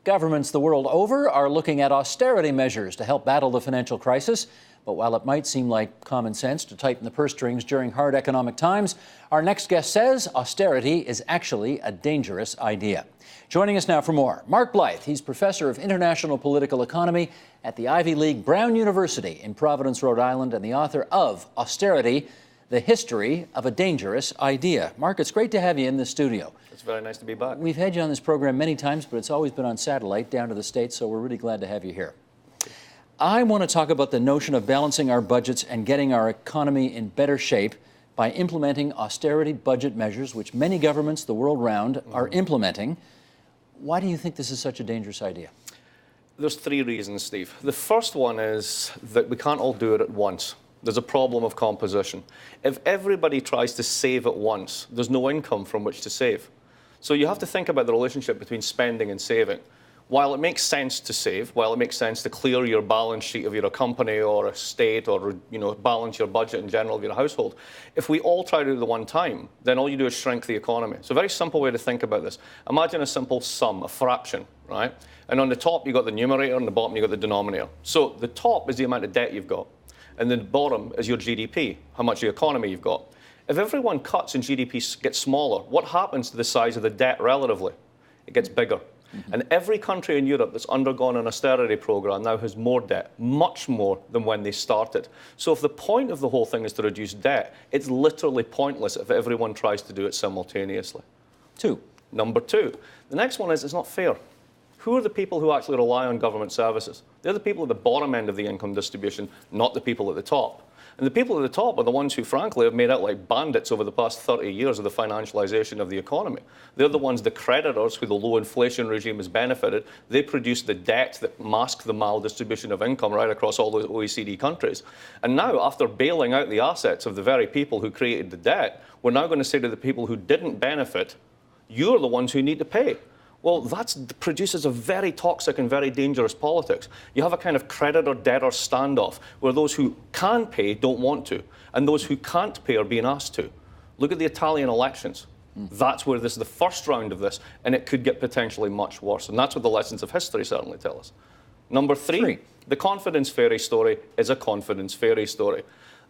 Governments the world over are looking at austerity measures to help battle the financial crisis. But while it might seem like common sense to tighten the purse strings during hard economic times, our next guest says austerity is actually a dangerous idea. Joining us now for more, Mark Blyth. He's professor of international political economy at the Ivy League Brown University in Providence, Rhode Island, and the author of Austerity, The History of a Dangerous Idea. Mark, it's great to have you in the studio. It's very nice to be back. We've had you on this program many times, but it's always been on satellite down to the States, so we're really glad to have you here. I want to talk about the notion of balancing our budgets and getting our economy in better shape by implementing austerity budget measures, which many governments the world around are implementing. Why do you think this is such a dangerous idea? There's three reasons, Steve. The first one is that we can't all do it at once. There's a problem of composition. If everybody tries to save at once, there's no income from which to save. So you have to think about the relationship between spending and saving. While it makes sense to save, while it makes sense to clear your balance sheet of your company or a state or balance your budget in general of your household, if we all try to do it at the one time, then all you do is shrink the economy. So a very simple way to think about this. Imagine a simple sum, a fraction, right? And on the top, you've got the numerator, and on the bottom, you've got the denominator. So the top is the amount of debt you've got, and the bottom is your GDP, how much of your economy you've got. If everyone cuts and GDP gets smaller, what happens to the size of the debt relatively? It gets bigger. And every country in Europe that's undergone an austerity program now has more debt, much more than when they started. So if the point of the whole thing is to reduce debt, it's literally pointless if everyone tries to do it simultaneously. Number two, the next one is it's not fair. Who are the people who actually rely on government services? They're the people at the bottom end of the income distribution, not the people at the top. And the people at the top are the ones who, frankly, have made out like bandits over the past 30 years of the financialization of the economy. They're the ones, the creditors, who the low inflation regime has benefited. They produce the debt that masks the maldistribution of income right across all those OECD countries. And now, after bailing out the assets of the very people who created the debt, we're now going to say to the people who didn't benefit, you're the ones who need to pay. Well, that produces a very toxic and very dangerous politics. You have a kind of creditor-debtor standoff where those who can pay don't want to, and those who can't pay are being asked to. Look at the Italian elections. That's where this is the first round of this, and it could get potentially much worse. And that's what the lessons of history certainly tell us. Number three, the confidence fairy story is a confidence fairy story.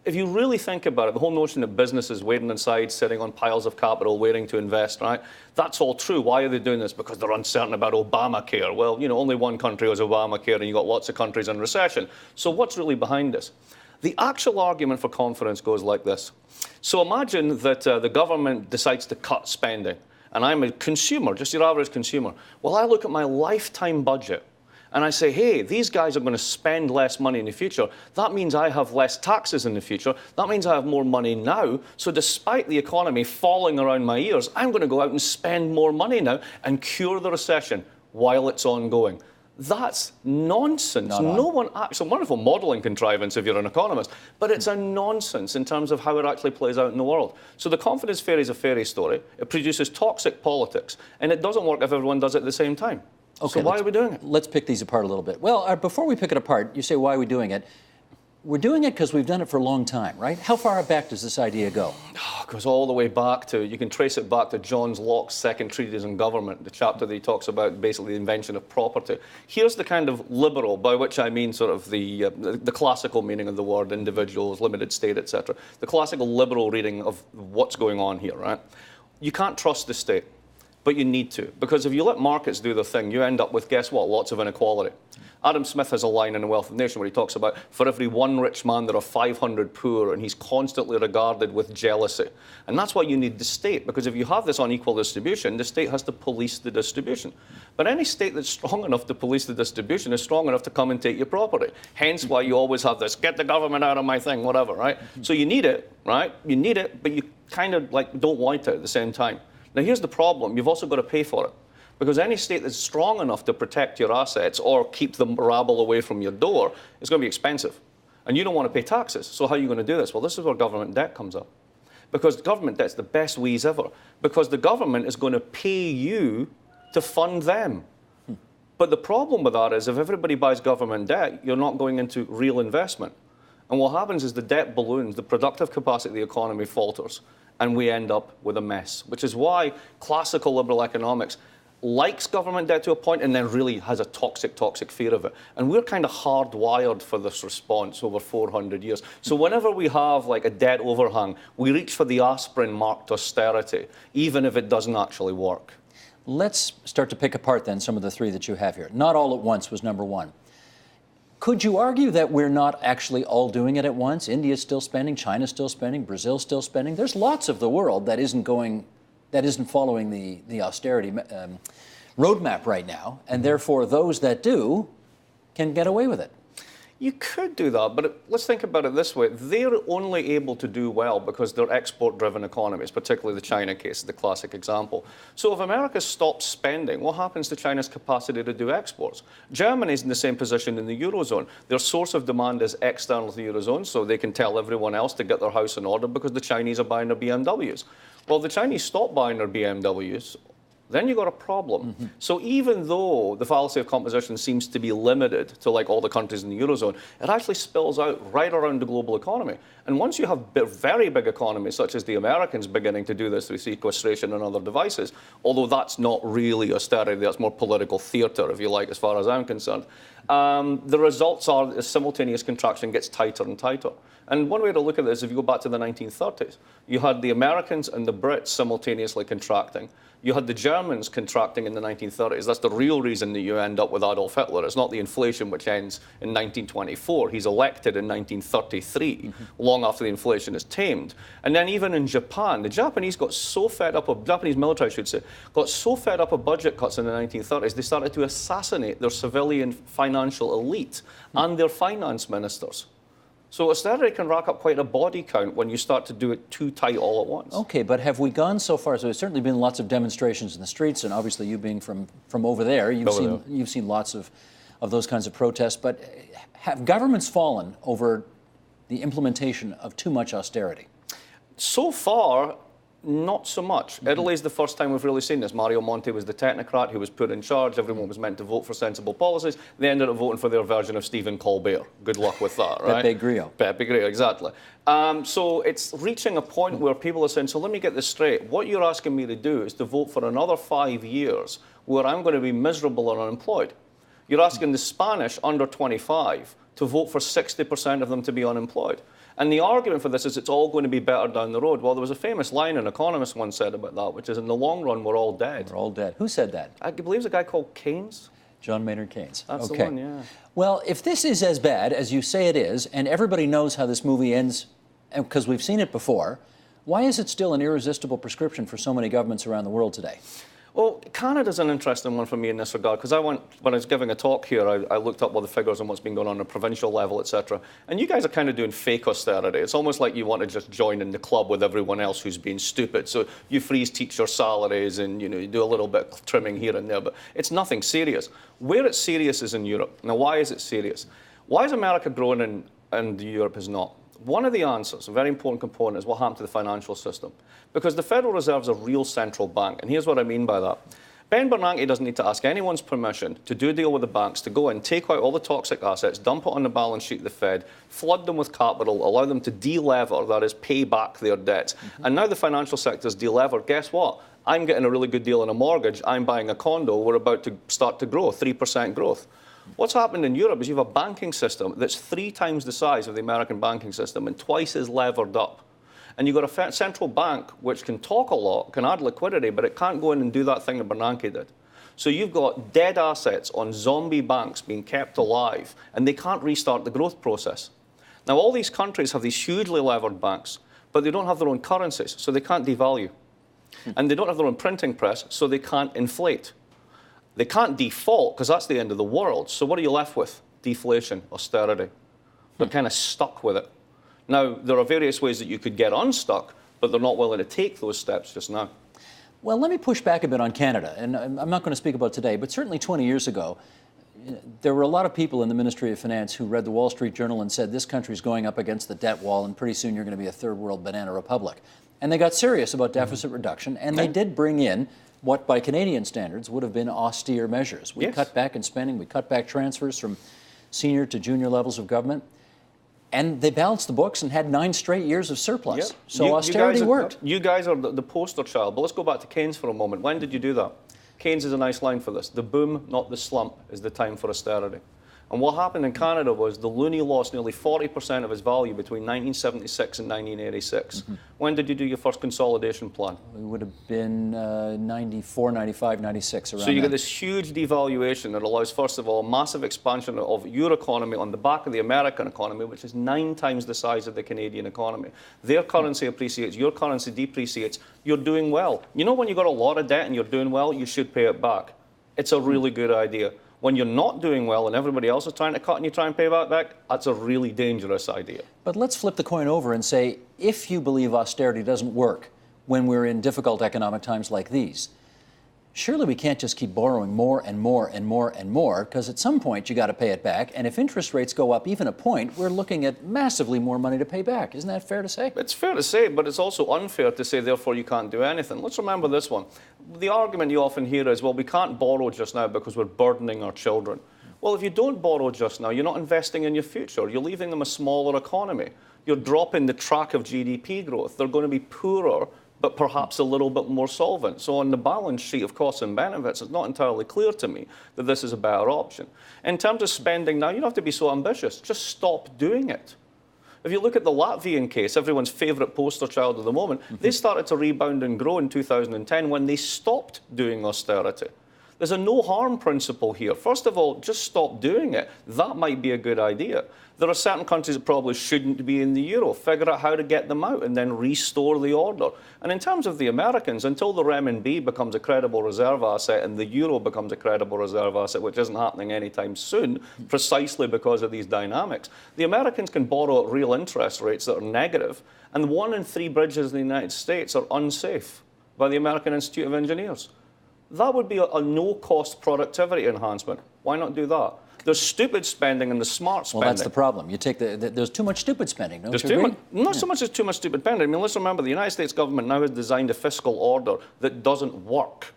If you really think about it, the whole notion that businesses waiting inside, sitting on piles of capital, waiting to invest, right? That's all true. Why are they doing this? Because they're uncertain about Obamacare. Well, only one country has Obamacare, and you've got lots of countries in recession. So what's really behind this? The actual argument for confidence goes like this. So imagine that the government decides to cut spending, and I'm a consumer, just your average consumer. Well, I look at my lifetime budget, and I say, hey, these guys are going to spend less money in the future. That means I have less taxes in the future. That means I have more money now. So despite the economy falling around my ears, I'm going to go out and spend more money now and cure the recession while it's ongoing. That's nonsense. It's a wonderful modelling contrivance if you're an economist, but it's a nonsense in terms of how it actually plays out in the world. So the confidence fairy is a fairy story. It produces toxic politics, and it doesn't work if everyone does it at the same time. Okay, so why are we doing it? Let's pick these apart a little bit. Well, before we pick it apart, you say, why are we doing it? We're doing it because we've done it for a long time, right? How far back does this idea go? It goes all the way back to, you can trace it back to John Locke's Second Treatise on Government, the chapter that he talks about basically the invention of property. Here's the kind of liberal, by which I mean sort of the classical meaning of the word, individuals, limited state, etc. The classical liberal reading of what's going on here, right? You can't trust the state. But you need to, because if you let markets do their thing, you end up with, guess what, lots of inequality. Adam Smith has a line in The Wealth of the Nation where he talks about, for every one rich man, there are 500 poor, and he's constantly regarded with jealousy. And that's why you need the state, because if you have this unequal distribution, the state has to police the distribution. But any state that's strong enough to police the distribution is strong enough to come and take your property. Hence why you always have this, get the government out of my thing, whatever, right? So you need it, right? You need it, but you kind of don't want it at the same time. Now, here's the problem. You've also got to pay for it. Because any state that's strong enough to protect your assets or keep the rabble away from your door is going to be expensive. And you don't want to pay taxes. So how are you going to do this? Well, this is where government debt comes up. Because government debt's the best wheeze ever. Because the government is going to pay you to fund them. But the problem with that is if everybody buys government debt, you're not going into real investment. And what happens is the debt balloons, the productive capacity of the economy falters, and we end up with a mess, which is why classical liberal economics likes government debt to a point and then really has a toxic fear of it. And we're kind of hardwired for this response over 400 years. So whenever we have like a debt overhang, we reach for the aspirin marked austerity, even if it doesn't actually work. Let's start to pick apart then some of the three that you have here. Not all at once was number one. Could you argue that we're not actually all doing it at once? India's still spending, China's still spending, Brazil's still spending. There's lots of the world that isn't following the austerity roadmap right now, and therefore those that do can get away with it. You could do that, but let's think about it this way. They're only able to do well because they're export-driven economies, particularly the China case, the classic example. So if America stops spending, what happens to China's capacity to do exports? Germany's in the same position in the Eurozone. Their source of demand is external to the Eurozone, so they can tell everyone else to get their house in order because the Chinese are buying their BMWs. Well, the Chinese stop buying their BMWs, then you've got a problem. Mm-hmm. So even though the fallacy of composition seems to be limited to like all the countries in the Eurozone, it actually spills out right around the global economy. And once you have very big economies, such as the Americans beginning to do this through sequestration and other devices, although that's not really austerity, that's more political theatre, if you like, as far as I'm concerned, the results are that the simultaneous contraction gets tighter and tighter. And one way to look at this, if you go back to the 1930s, you had the Americans and the Brits simultaneously contracting. You had the Germans contracting in the 1930s. That's the real reason that you end up with Adolf Hitler. It's not the inflation which ends in 1924. He's elected in 1933, long after the inflation is tamed. And then even in Japan, the Japanese got so fed up of, Japanese military, I should say, got so fed up of budget cuts in the 1930s, they started to assassinate their civilian financial elite and their finance ministers. So austerity can rack up quite a body count when you start to do it too tight all at once. Okay, but have we gone so far? So there's certainly been lots of demonstrations in the streets, and obviously you being from over there, you've seen lots of those kinds of protests. But have governments fallen over the implementation of too much austerity? So far, not so much. Italy's the first time we've really seen this. Mario Monti was the technocrat who was put in charge. Everyone was meant to vote for sensible policies. They ended up voting for their version of Stephen Colbert. Good luck with that, right? Pepe Grillo. Pepe Grillo, exactly. So it's reaching a point where people are saying, so let me get this straight. What you're asking me to do is to vote for another 5 years where I'm going to be miserable and unemployed. You're asking the Spanish under 25 to vote for 60% of them to be unemployed. And the argument for this is it's all going to be better down the road. Well, there was a famous line an economist once said about that, which is, in the long run, we're all dead. We're all dead. Who said that? I believe it's a guy called Keynes. John Maynard Keynes. That's the one, yeah. Well, if this is as bad as you say it is, and everybody knows how this movie ends, because we've seen it before, why is it still an irresistible prescription for so many governments around the world today? Well, Canada's an interesting one for me in this regard, because when I was giving a talk here, I looked up all the figures on what's been going on at a provincial level, etc. And you guys are kind of doing fake austerity. It's almost like you want to just join in the club with everyone else who's being stupid. So you freeze teacher salaries and you do a little bit of trimming here and there, but it's nothing serious. Where it's serious is in Europe. Now, why is it serious? Why is America growing and Europe is not? One of the answers, a very important component, is what happened to the financial system. Because the Federal Reserve is a real central bank, and here's what I mean by that. Ben Bernanke doesn't need to ask anyone's permission to do a deal with the banks, to go in, take out all the toxic assets, dump it on the balance sheet of the Fed, flood them with capital, allow them to de-lever, that is, pay back their debts. And now the financial sector's de-levered. Guess what? I'm getting a really good deal on a mortgage. I'm buying a condo. We're about to start to grow, 3% growth. What's happened in Europe is you have a banking system that's 3 times the size of the American banking system and twice as levered up. And you've got a central bank which can talk a lot, can add liquidity, but it can't go in and do that thing that Bernanke did. So you've got dead assets on zombie banks being kept alive, and they can't restart the growth process. Now, all these countries have these hugely levered banks, but they don't have their own currencies, so they can't devalue. And they don't have their own printing press, so they can't inflate. They can't default, because that's the end of the world. So what are you left with? Deflation, austerity. They're kind of stuck with it. Now, there are various ways that you could get unstuck, but they're not willing to take those steps just now. Well, let me push back a bit on Canada. And I'm not going to speak about today, but certainly 20 years ago, there were a lot of people in the Ministry of Finance who read the Wall Street Journal and said, this country's going up against the debt wall, and pretty soon you're going to be a third world banana republic. And they got serious about deficit reduction, and they did bring in what, by Canadian standards, would have been austere measures. We cut back in spending, we cut back transfers from senior to junior levels of government, and they balanced the books and had 9 straight years of surplus. So austerity worked. You guys are the poster child, but let's go back to Keynes for a moment. When did you do that? Keynes has a nice line for this. The boom, not the slump, is the time for austerity. And what happened in Canada was the loonie lost nearly 40% of its value between 1976 and 1986. When did you do your first consolidation plan? It would have been 94, 95, 96, around So you then. get this huge devaluation that allows, first of all, massive expansion of your economy on the back of the American economy, which is 9 times the size of the Canadian economy. Their currency appreciates, your currency depreciates, you're doing well. You know when you've got a lot of debt and you're doing well, you should pay it back. It's a really good idea. When you're not doing well and everybody else is trying to cut and you try and pay back, that's a really dangerous idea. But let's flip the coin over and say, if you believe austerity doesn't work when we're in difficult economic times like these, surely we can't just keep borrowing more and more and more and more, because at some point you got to pay it back. And if interest rates go up even a point, we're looking at massively more money to pay back. Isn't that fair to say? It's fair to say, but it's also unfair to say, therefore, you can't do anything. Let's remember this one. The argument you often hear is, well, we can't borrow just now because we're burdening our children. Well, if you don't borrow just now, you're not investing in your future. You're leaving them a smaller economy. You're dropping the track of GDP growth. They're going to be poorer, but perhaps a little bit more solvent. So on the balance sheet of costs and benefits, it's not entirely clear to me that this is a better option. In terms of spending now, you don't have to be so ambitious. Just stop doing it. If you look at the Latvian case, everyone's favourite poster child at the moment, they started to rebound and grow in 2010 when they stopped doing austerity. There's a no-harm principle here. First of all, just stop doing it. That might be a good idea. There are certain countries that probably shouldn't be in the euro. Figure out how to get them out and then restore the order. And in terms of the Americans, until the renminbi becomes a credible reserve asset and the euro becomes a credible reserve asset, which isn't happening anytime soon, precisely because of these dynamics, the Americans can borrow at real interest rates that are negative, and 1 in 3 bridges in the United States are unsafe by the American Institute of Engineers. That would be a no-cost productivity enhancement. Why not do that? There's stupid spending and there's smart spending. Well, that's the problem. You take there's too much stupid spending, don't you agree? Not so much as too much stupid spending. I mean, let's remember the United States government now has designed a fiscal order that doesn't work.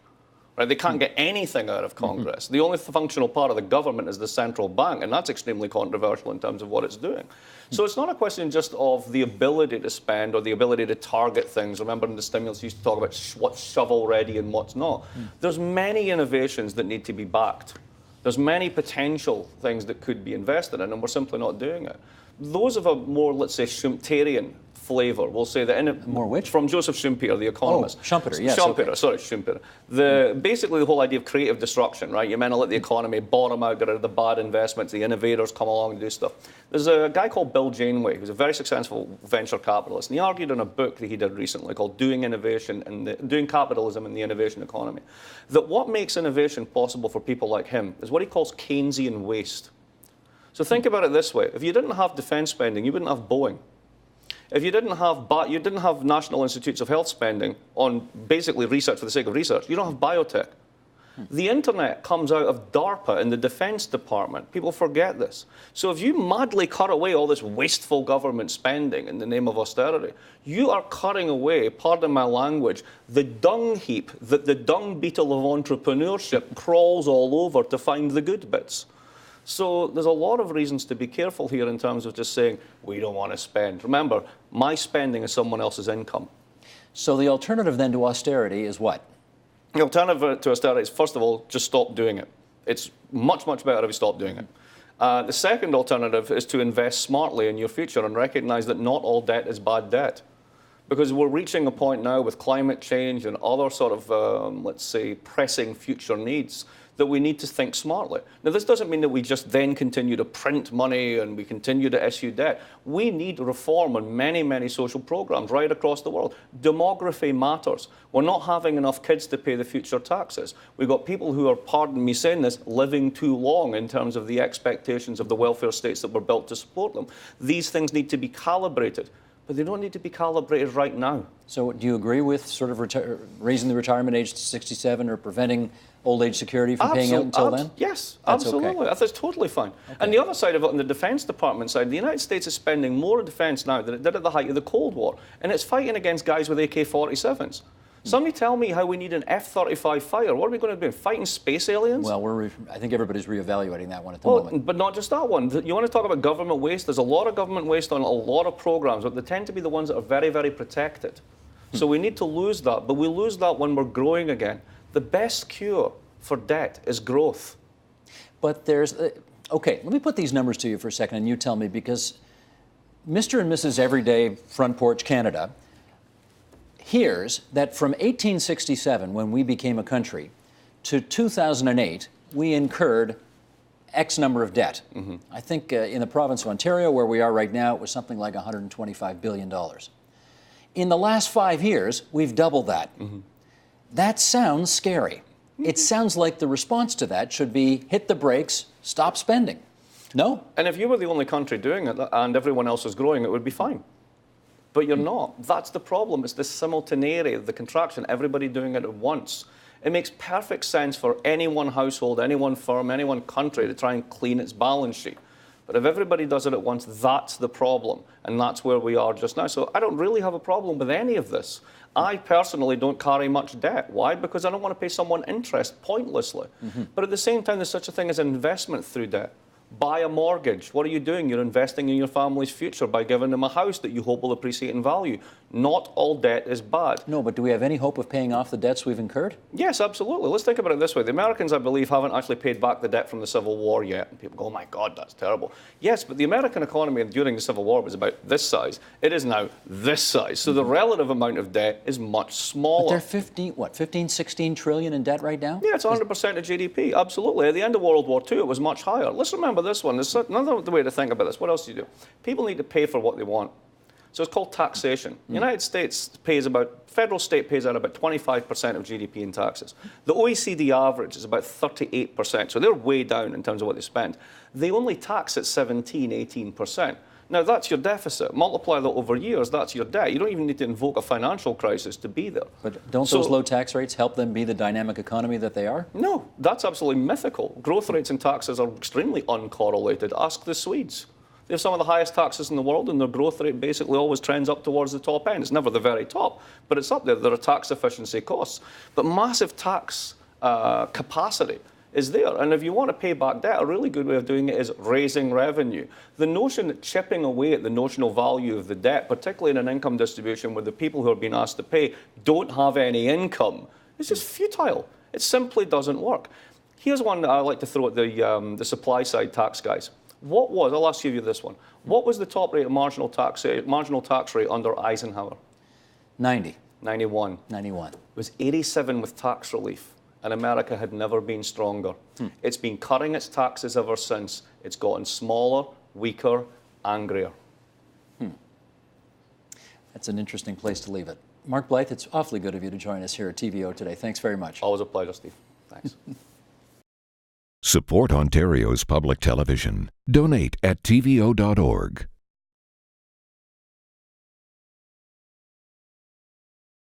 Right? They can't get anything out of Congress. The only functional part of the government is the central bank, and that's extremely controversial in terms of what it's doing. So it's not a question just of the ability to spend or the ability to target things. Remember in the stimulus, you used to talk about what's shovel-ready and what's not. There's many innovations that need to be backed. There's many potential things that could be invested in, and we're simply not doing it. Those of a more, let's say, Schumpeterian flavour, we'll say that more which? From Joseph Schumpeter, the economist. Oh, Schumpeter, yes. Schumpeter, Okay. sorry, Schumpeter. Basically, the whole idea of creative destruction, right? You're meant to let the economy bottom out, get rid of the bad investments, the innovators come along and do stuff. There's a guy called Bill Janeway, who's a very successful venture capitalist, and he argued in a book that he did recently called Doing Innovation and Doing Capitalism in the Innovation Economy, that what makes innovation possible for people like him is what he calls Keynesian waste. So think about it this way. If you didn't have defence spending, you wouldn't have Boeing. If you didn't have National Institutes of Health spending on basically research for the sake of research, you don't have biotech. The internet comes out of DARPA in the Defense Department. People forget this. So if you madly cut away all this wasteful government spending in the name of austerity, you are cutting away, pardon my language, the dung heap that the dung beetle of entrepreneurship crawls all over to find the good bits. So there's a lot of reasons to be careful here in terms of just saying, we don't want to spend. Remember, my spending is someone else's income. So the alternative then to austerity is what? The alternative to austerity is, first of all, just stop doing it. It's much, much better if you stop doing it. The second alternative is to invest smartly in your future and recognize that not all debt is bad debt. Because we're reaching a point now with climate change and other sort of, let's say, pressing future needs that we need to think smartly. Now, this doesn't mean that we just then continue to print money and we continue to issue debt. We need reform on many, many social programs right across the world. Demography matters. We're not having enough kids to pay the future taxes. We've got people who are, pardon me saying this, living too long in terms of the expectations of the welfare states that were built to support them. These things need to be calibrated, but they don't need to be calibrated right now. So do you agree with sort of raising the retirement age to 67 or preventing old age security from paying out until then? Yes, That's absolutely. okay. That's totally fine. Okay. And the other side of it, on the Defence Department side, the United States is spending more on defence now than it did at the height of the Cold War. And it's fighting against guys with AK-47s. Somebody tell me how we need an F-35 fighter. What are we going to do? Fighting space aliens? Well, I think everybody's reevaluating that one at the moment. But not just that one. You want to talk about government waste? There's a lot of government waste on a lot of programs, but they tend to be the ones that are very, very protected. So we need to lose that, but we lose that when we're growing again. The best cure for debt is growth. But there's, okay, let me put these numbers to you for a second and you tell me, because Mr. and Mrs. Everyday Front Porch Canada hears that from 1867, when we became a country, to 2008, we incurred X number of debt. I think in the province of Ontario, where we are right now, it was something like $125 billion. In the last 5 years, we've doubled that. That sounds scary. It sounds like the response to that should be hit the brakes, stop spending. No? And if you were the only country doing it and everyone else was growing, it would be fine. But you're not. That's the problem. It's the simultaneity, the contraction, everybody doing it at once. It makes perfect sense for any one household, any one firm, any one country to try and clean its balance sheet. But if everybody does it at once, that's the problem. And that's where we are just now. So I don't really have a problem with any of this. I personally don't carry much debt. Why? Because I don't want to pay someone interest pointlessly. But at the same time, there's such a thing as investment through debt. Buy a mortgage. What are you doing? You're investing in your family's future by giving them a house that you hope will appreciate in value. Not all debt is bad. No, but do we have any hope of paying off the debts we've incurred? Yes, absolutely. Let's think about it this way. The Americans, I believe, haven't actually paid back the debt from the Civil War yet. And people go, oh my God, that's terrible. Yes, but the American economy during the Civil War was about this size. It is now this size. So the relative amount of debt is much smaller. But they're 15, 16 trillion in debt right now? Yeah, it's 100% of GDP, absolutely. At the end of World War II, it was much higher. Let's remember this one. There's another way to think about this. What else do you do? People need to pay for what they want. So it's called taxation. The United States federal state pays out about 25% of GDP in taxes. The OECD average is about 38%, so they're way down in terms of what they spend. They only tax at 17, 18%. Now, that's your deficit. Multiply that over years, that's your debt. You don't even need to invoke a financial crisis to be there. But don't those low tax rates help them be the dynamic economy that they are? No, that's absolutely mythical. Growth rates and taxes are extremely uncorrelated. Ask the Swedes. They have some of the highest taxes in the world, and their growth rate basically always trends up towards the top end. It's never the very top, but it's up there. There are tax efficiency costs. But massive tax capacity is there. And if you want to pay back debt, a really good way of doing it is raising revenue. The notion that chipping away at the notional value of the debt, particularly in an income distribution where the people who are being asked to pay don't have any income, is just futile. It simply doesn't work. Here's one that I like to throw at the supply side tax guys. I'll ask you this one. What was the top rate of marginal tax rate under Eisenhower? 90. 91. 91. It was 87 with tax relief, and America had never been stronger. It's been cutting its taxes ever since. It's gotten smaller, weaker, angrier. That's an interesting place to leave it. Mark Blyth, it's awfully good of you to join us here at TVO today. Thanks very much. Always a pleasure, Steve. Thanks. Support Ontario's public television. Donate at tvo.org.